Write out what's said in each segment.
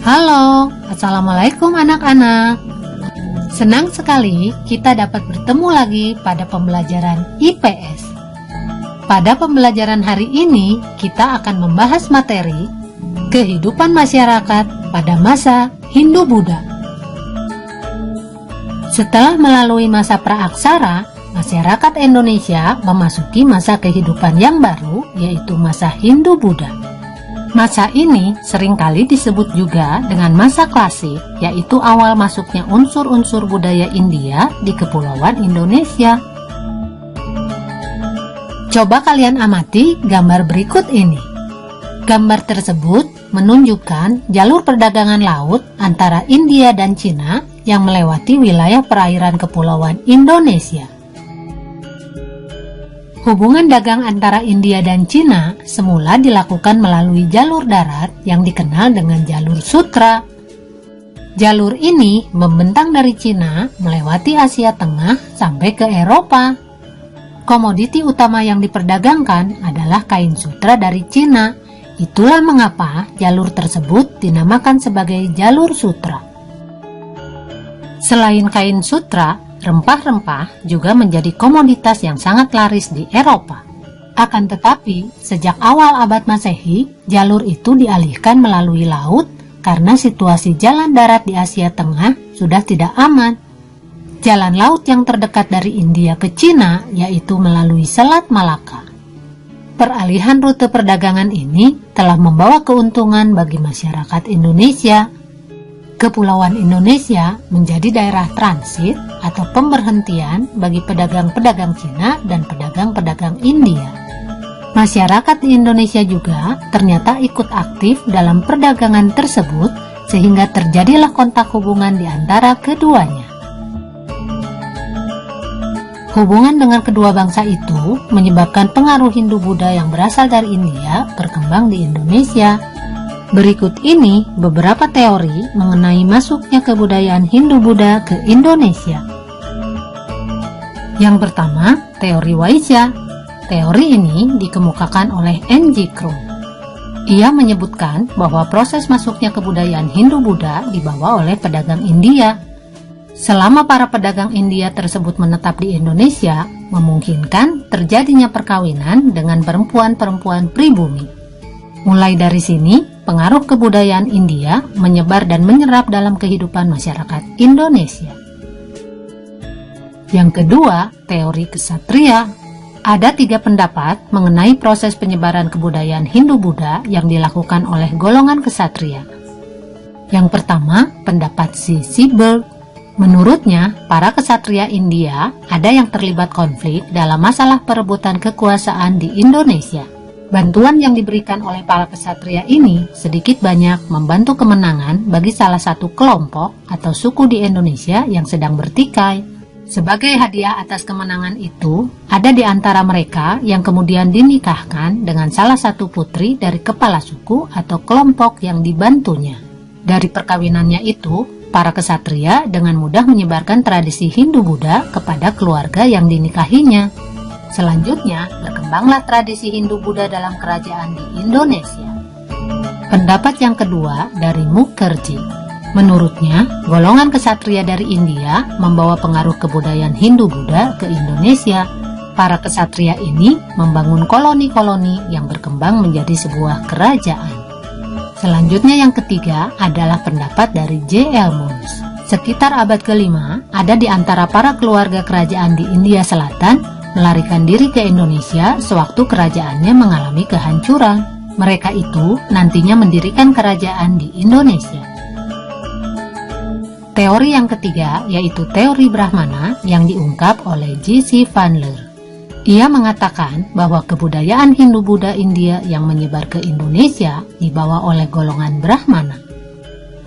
Halo, Assalamualaikum anak-anak. Senang sekali kita dapat bertemu lagi pada pembelajaran IPS. Pada pembelajaran hari ini, kita akan membahas materi kehidupan masyarakat pada masa Hindu-Buddha. Setelah melalui masa praaksara, masyarakat Indonesia memasuki masa kehidupan yang baru, yaitu masa Hindu-Buddha. Masa ini seringkali disebut juga dengan masa klasik, yaitu awal masuknya unsur-unsur budaya India di Kepulauan Indonesia. Coba kalian amati gambar berikut ini. Gambar tersebut menunjukkan jalur perdagangan laut antara India dan Cina yang melewati wilayah perairan Kepulauan Indonesia. Hubungan dagang antara India dan Cina semula dilakukan melalui jalur darat yang dikenal dengan jalur sutra. Jalur ini membentang dari Cina melewati Asia Tengah sampai ke Eropa. Komoditi utama yang diperdagangkan adalah kain sutra dari Cina. Itulah mengapa jalur tersebut dinamakan sebagai jalur sutra. Selain kain sutra, rempah-rempah juga menjadi komoditas yang sangat laris di Eropa. Akan tetapi, sejak awal abad Masehi, jalur itu dialihkan melalui laut karena situasi jalan darat di Asia Tengah sudah tidak aman. Jalan laut yang terdekat dari India ke Cina yaitu melalui Selat Malaka. Peralihan rute perdagangan ini telah membawa keuntungan bagi masyarakat Indonesia. Kepulauan Indonesia menjadi daerah transit atau pemberhentian bagi pedagang-pedagang Cina dan pedagang-pedagang India. Masyarakat di Indonesia juga ternyata ikut aktif dalam perdagangan tersebut sehingga terjadilah kontak hubungan di antara keduanya. Hubungan dengan kedua bangsa itu menyebabkan pengaruh Hindu-Buddha yang berasal dari India berkembang di Indonesia. Berikut ini beberapa teori mengenai masuknya kebudayaan Hindu-Buddha ke Indonesia. Yang pertama, teori Waisya. Teori ini dikemukakan oleh N.G. Krum. Ia menyebutkan bahwa proses masuknya kebudayaan Hindu-Buddha dibawa oleh pedagang India. Selama para pedagang India tersebut menetap di Indonesia, memungkinkan terjadinya perkawinan dengan perempuan-perempuan pribumi. Mulai dari sini, pengaruh kebudayaan India menyebar dan menyerap dalam kehidupan masyarakat Indonesia. Yang kedua, teori kesatria. Ada 3 pendapat mengenai proses penyebaran kebudayaan Hindu-Buddha yang dilakukan oleh golongan kesatria. Yang pertama, pendapat si Seberg. Menurutnya, para kesatria India ada yang terlibat konflik dalam masalah perebutan kekuasaan di Indonesia. Bantuan yang diberikan oleh para kesatria ini sedikit banyak membantu kemenangan bagi salah satu kelompok atau suku di Indonesia yang sedang bertikai. Sebagai hadiah atas kemenangan itu, ada di antara mereka yang kemudian dinikahkan dengan salah satu putri dari kepala suku atau kelompok yang dibantunya. Dari perkawinannya itu, para kesatria dengan mudah menyebarkan tradisi Hindu-Buddha kepada keluarga yang dinikahinya. Selanjutnya, berkembanglah tradisi Hindu-Buddha dalam kerajaan di Indonesia. Pendapat yang kedua dari Mukherjee. Menurutnya, golongan kesatria dari India membawa pengaruh kebudayaan Hindu-Buddha ke Indonesia. Para kesatria ini membangun koloni-koloni yang berkembang menjadi sebuah kerajaan. Selanjutnya yang ketiga adalah pendapat dari J.L. Munz. Sekitar abad ke-5, ada di antara para keluarga kerajaan di India Selatan melarikan diri ke Indonesia sewaktu kerajaannya mengalami kehancuran. Mereka itu nantinya mendirikan kerajaan di Indonesia. Teori yang ketiga yaitu teori Brahmana yang diungkap oleh J.C. Vandler. Ia mengatakan bahwa kebudayaan Hindu-Buddha India yang menyebar ke Indonesia dibawa oleh golongan Brahmana.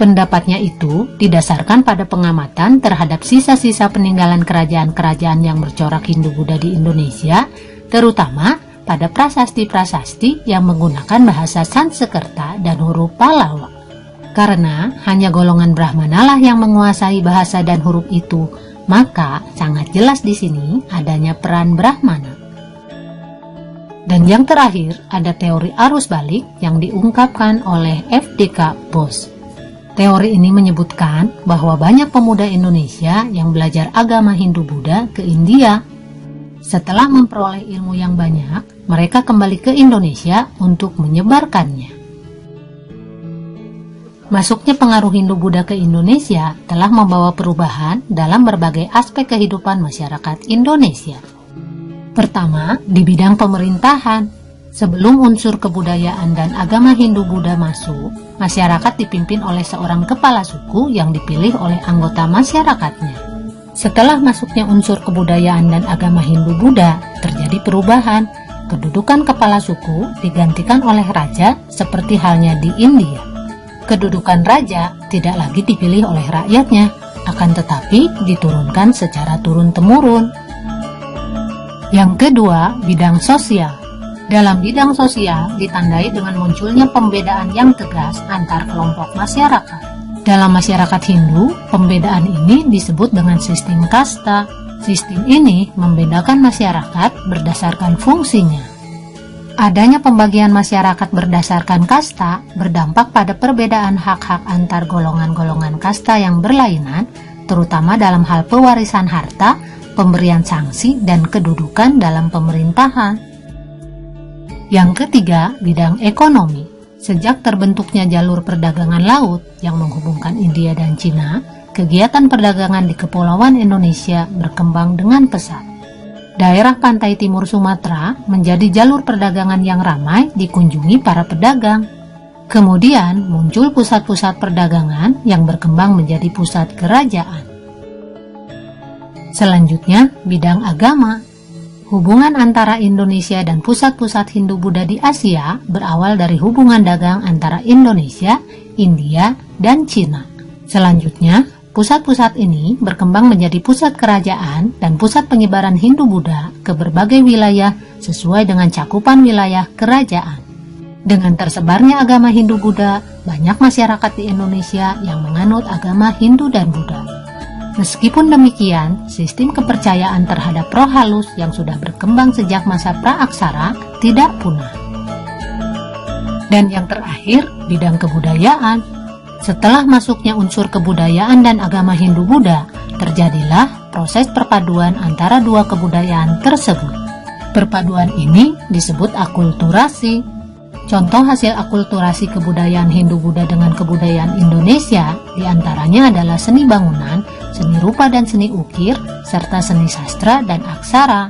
Pendapatnya itu didasarkan pada pengamatan terhadap sisa-sisa peninggalan kerajaan-kerajaan yang bercorak Hindu-Buddha di Indonesia, terutama pada prasasti-prasasti yang menggunakan bahasa Sanskerta dan huruf Pallawa. Karena hanya golongan Brahmana lah yang menguasai bahasa dan huruf itu, maka sangat jelas di sini adanya peran Brahmana. Dan yang terakhir, ada teori arus balik yang diungkapkan oleh F.D.K. Bos. Teori ini menyebutkan bahwa banyak pemuda Indonesia yang belajar agama Hindu-Buddha ke India. Setelah memperoleh ilmu yang banyak, mereka kembali ke Indonesia untuk menyebarkannya. Masuknya pengaruh Hindu-Buddha ke Indonesia telah membawa perubahan dalam berbagai aspek kehidupan masyarakat Indonesia. Pertama, di bidang pemerintahan. Sebelum unsur kebudayaan dan agama Hindu-Buddha masuk, masyarakat dipimpin oleh seorang kepala suku yang dipilih oleh anggota masyarakatnya. Setelah masuknya unsur kebudayaan dan agama Hindu-Buddha, terjadi perubahan. Kedudukan kepala suku digantikan oleh raja seperti halnya di India. Kedudukan raja tidak lagi dipilih oleh rakyatnya, akan tetapi diturunkan secara turun-temurun. Yang kedua, bidang sosial. Dalam bidang sosial ditandai dengan munculnya pembedaan yang tegas antar kelompok masyarakat. Dalam masyarakat Hindu, pembedaan ini disebut dengan sistem kasta. Sistem ini membedakan masyarakat berdasarkan fungsinya. Adanya pembagian masyarakat berdasarkan kasta berdampak pada perbedaan hak-hak antar golongan-golongan kasta yang berlainan, terutama dalam hal pewarisan harta, pemberian sanksi, dan kedudukan dalam pemerintahan. Yang ketiga, bidang ekonomi. Sejak terbentuknya jalur perdagangan laut yang menghubungkan India dan Cina, kegiatan perdagangan di Kepulauan Indonesia berkembang dengan pesat. Daerah pantai timur Sumatera menjadi jalur perdagangan yang ramai dikunjungi para pedagang. Kemudian muncul pusat-pusat perdagangan yang berkembang menjadi pusat kerajaan. Selanjutnya, bidang agama. Hubungan antara Indonesia dan pusat-pusat Hindu-Buddha di Asia berawal dari hubungan dagang antara Indonesia, India, dan Cina. Selanjutnya, pusat-pusat ini berkembang menjadi pusat kerajaan dan pusat penyebaran Hindu-Buddha ke berbagai wilayah sesuai dengan cakupan wilayah kerajaan. Dengan tersebarnya agama Hindu-Buddha, banyak masyarakat di Indonesia yang menganut agama Hindu dan Buddha. Meskipun demikian, sistem kepercayaan terhadap roh halus yang sudah berkembang sejak masa praaksara tidak punah. Dan yang terakhir, bidang kebudayaan. Setelah masuknya unsur kebudayaan dan agama Hindu-Buddha, terjadilah proses perpaduan antara dua kebudayaan tersebut. Perpaduan ini disebut akulturasi. Contoh hasil akulturasi kebudayaan Hindu-Buddha dengan kebudayaan Indonesia diantaranya adalah seni bangunan, seni rupa dan seni ukir, serta seni sastra dan aksara.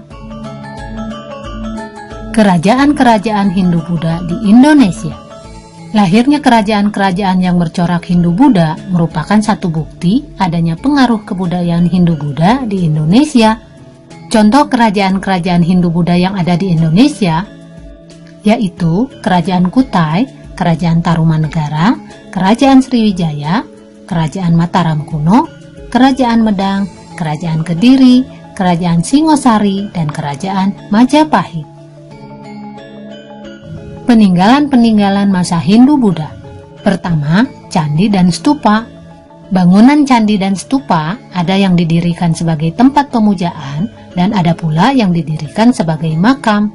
Kerajaan-kerajaan Hindu-Buddha di Indonesia. Lahirnya kerajaan-kerajaan yang bercorak Hindu-Buddha merupakan satu bukti adanya pengaruh kebudayaan Hindu-Buddha di Indonesia. Contoh kerajaan-kerajaan Hindu-Buddha yang ada di Indonesia yaitu Kerajaan Kutai, Kerajaan Tarumanegara, Kerajaan Sriwijaya, Kerajaan Mataram Kuno, Kerajaan Medang, Kerajaan Kediri, Kerajaan Singosari, dan Kerajaan Majapahit. Peninggalan-peninggalan masa Hindu-Buddha. Pertama, candi dan stupa. Bangunan candi dan stupa ada yang didirikan sebagai tempat pemujaan dan ada pula yang didirikan sebagai makam.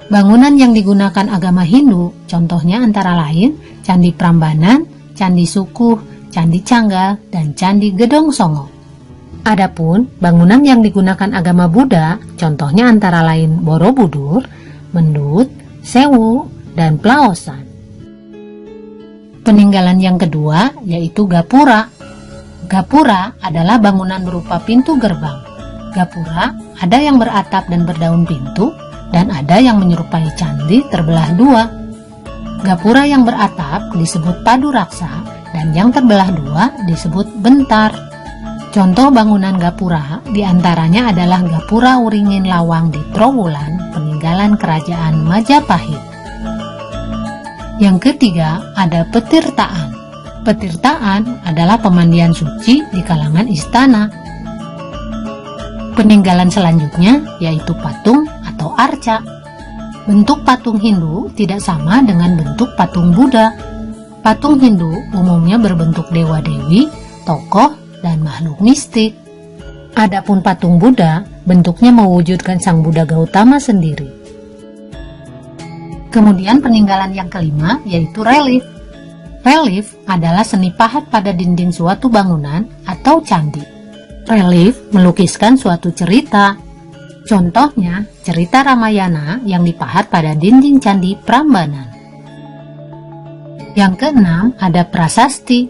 Bangunan yang digunakan agama Hindu, contohnya antara lain Candi Prambanan, Candi Sukuh, Candi Canggal, dan Candi Gedong Songo. Adapun bangunan yang digunakan agama Buddha, contohnya antara lain Borobudur, Mendut, Sewu, dan Plaosan. Peninggalan yang kedua yaitu Gapura. Gapura adalah bangunan berupa pintu gerbang. Gapura ada yang beratap dan berdaun pintu, dan ada yang menyerupai candi terbelah dua. Gapura yang beratap disebut Padu Raksa dan yang terbelah dua disebut Bentar. Contoh bangunan Gapura diantaranya adalah Gapura Uringin Lawang di Trowulan, peninggalan kerajaan Majapahit. Yang ketiga ada Petirtaan. Petirtaan adalah pemandian suci di kalangan istana. Peninggalan selanjutnya yaitu patung atau arca. Bentuk patung Hindu tidak sama dengan bentuk patung Buddha. Patung Hindu umumnya berbentuk dewa-dewi, tokoh, dan makhluk mistik. Adapun patung Buddha bentuknya mewujudkan Sang Buddha Gautama sendiri. Kemudian peninggalan yang kelima yaitu relief. Relief adalah seni pahat pada dinding suatu bangunan atau candi. Relief melukiskan suatu cerita. Contohnya, cerita Ramayana yang dipahat pada dinding candi Prambanan. Yang keenam, ada prasasti.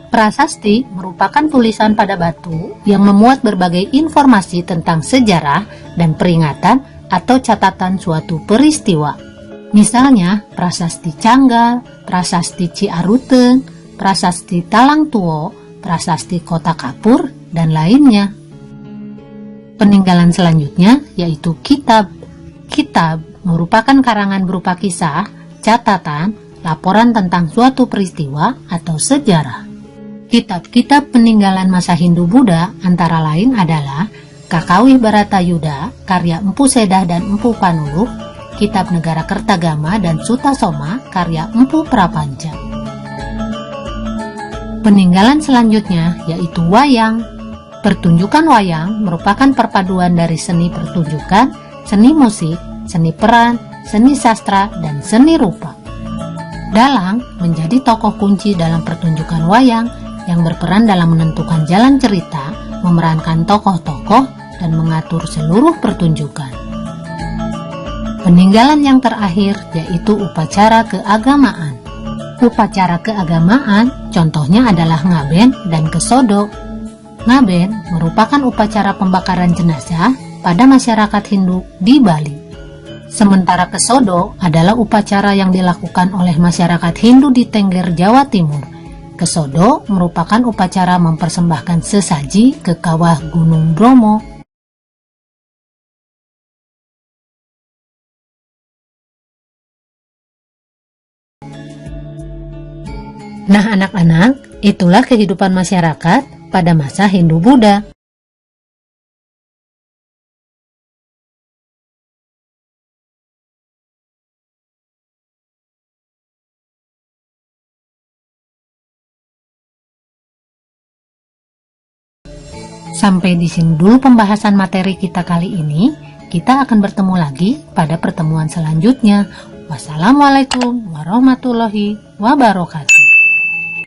Prasasti merupakan tulisan pada batu yang memuat berbagai informasi tentang sejarah dan peringatan atau catatan suatu peristiwa. Misalnya, prasasti Canggal, prasasti Ciaruten, prasasti Talang Tuo, prasasti Kota Kapur, dan lainnya. Peninggalan selanjutnya yaitu kitab. Kitab merupakan karangan berupa kisah, catatan, laporan tentang suatu peristiwa atau sejarah. Kitab-kitab peninggalan masa Hindu-Buddha antara lain adalah Kakawih Bharatayuda karya Empu Sedah dan Empu Panuluh, Kitab Negara Kertagama dan Sutasoma karya Empu Prapanca. Peninggalan selanjutnya yaitu wayang. Pertunjukan wayang merupakan perpaduan dari seni pertunjukan, seni musik, seni peran, seni sastra, dan seni rupa. Dalang menjadi tokoh kunci dalam pertunjukan wayang yang berperan dalam menentukan jalan cerita, memerankan tokoh-tokoh, dan mengatur seluruh pertunjukan. Peninggalan yang terakhir yaitu upacara keagamaan. Upacara keagamaan contohnya adalah ngaben dan kesodo. Ngaben merupakan upacara pembakaran jenazah pada masyarakat Hindu di Bali. Sementara kesodo adalah upacara yang dilakukan oleh masyarakat Hindu di Tengger, Jawa Timur. Kesodo merupakan upacara mempersembahkan sesaji ke kawah Gunung Bromo. Nah anak-anak, itulah kehidupan masyarakat pada masa Hindu-Buddha. Sampai di sini dulu pembahasan materi kita kali ini. Kita akan bertemu lagi pada pertemuan selanjutnya. Wassalamualaikum warahmatullahi wabarakatuh.